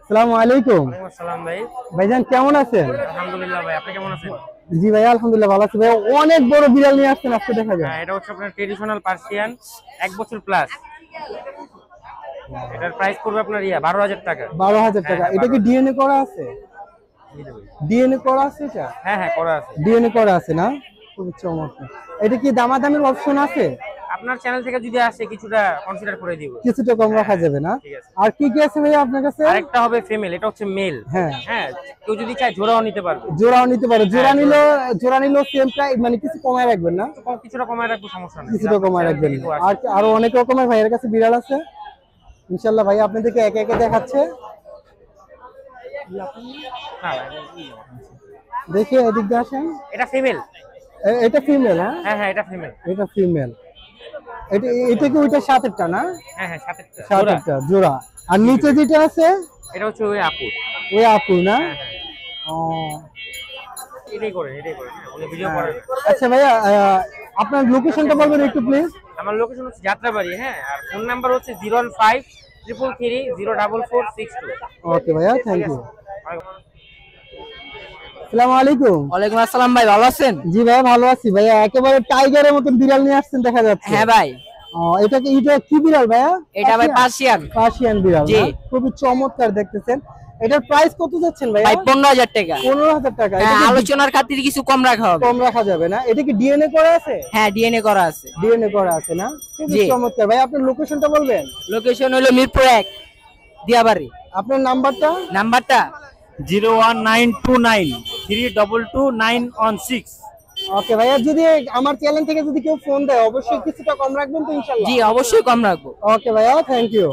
আসসালামু আলাইকুম। ওয়ালাইকুম আসসালাম ভাই। ভাইজান কেমন আছেন? আলহামদুলিল্লাহ ভাই, আপনি কেমন আছেন? জি ভাই আলহামদুলিল্লাহ ভালো আছি ভাই। অনেক বড় বিড়াল নিয়ে আসছেন আজকে দেখা যায়। হ্যাঁ, এটা হচ্ছে আপনার ট্রেডিশনাল পার্সিয়ান, 1 বছর প্লাস। এটার প্রাইস পড়বে আপনার 12,000 টাকা। 12,000 টাকা। হ্যাঁ, এটা কি ডিএনএ করা আছে? ডিএনএ করা আছে এটা? হ্যাঁ হ্যাঁ, করা আছে। ডিএনএ করা আছে না? খুব চমৎকার। এটা কি দামাদামির অপশন আছে? আপনার চ্যানেল থেকে যদি আসে কিছুটা কনসিডার করে দিব। কিছুটা কম রাখা যাবে না? ঠিক আছে। আর কি কি আছে ভাই আপনার কাছে? আরেকটা হবে ফিমেল, এটা হচ্ছে মেল। হ্যাঁ। হ্যাঁ, কেউ যদি চায় জোড়াও নিতে পারবে। জোড়াও নিতে পারে। জোড়া নিলেও সেম প্রাইস, মানে কিছু কমায় রাখবেন না? কিছুটা কমায় রাখবো, সমস্যা নেই। কিছুটা কমায় রাখবেন। আর আরো অনেক রকমের ভাইয়ের কাছে বিড়াল আছে। ইনশাআল্লাহ ভাই আপনাদেরকে একে একে দেখাচ্ছে। দেখি এদিক দিয়ে আসেন। এটা ফিমেল। এটা ফিমেল? হ্যাঁ হ্যাঁ হ্যাঁ, এটা ফিমেল। এটা ফিমেল। এটা কি ওইটা সাথেরটা না? হ্যাঁ হ্যাঁ, সাথেরটা সাথেরটা জোড়া। আর নিচে যেটা আছে এটা হচ্ছে ওই আপু। ওই আপু না? হ্যাঁ হ্যাঁ, ও এটাই করে। উনি ভিডিও করে। আচ্ছা ভাইয়া, আপনার লোকেশনটা বলবেন একটু প্লিজ। আমার লোকেশন হচ্ছে যাত্রাবাড়ি। হ্যাঁ, আর ফোন নাম্বার হচ্ছে 01533304462। ওকে ভাইয়া, থ্যাংক ইউ। আসসালামু আলাইকুম। ওয়ালাইকুম আসসালাম ভাই, ভালো আছেন? জি ভাই ভালো আছি ভাইয়া। একেবারে টাইগারের মতন বিড়াল নিয়ে আসছেন দেখা যাচ্ছে। হ্যাঁ ভাই, এটা কি বিড়াল ভাইয়া? এটা ভাই পার্সিয়ান। পার্সিয়ান বিড়াল জি। না? খুবই চমৎকার দেখতেছেন। এটার প্রাইস কত যাচ্ছেন ভাইয়া? ভাই 15,000 টাকা। 15,000 টাকা। হ্যাঁ, এটা কি আলোচনার খাতিরে কিছু কম রাখা হবে। কম রাখা যাবে না? এটা কি ডিএনএ করা আছে? হ্যাঁ, ডিএনএ করা আছে। ডিএনএ করা আছে না? খুবই জি। চমৎকার ভাই। আপনার লোকেশনটা বলবেন? লোকেশন হলো মিরপুর 1, দিয়াবাড়ি। আপনার নাম্বারটা? নাম্বারটা 01929322916। ওকে ভাইয়া, যদি আমার চ্যানেল থেকে যদি কেউ ফোন দেয় অবশ্যই কিছুটা কম রাখবেন তো ইনশাআল্লাহ? জি, অবশ্যই কম রাখবো। ওকে ভাইয়া, থ্যাংক ইউ।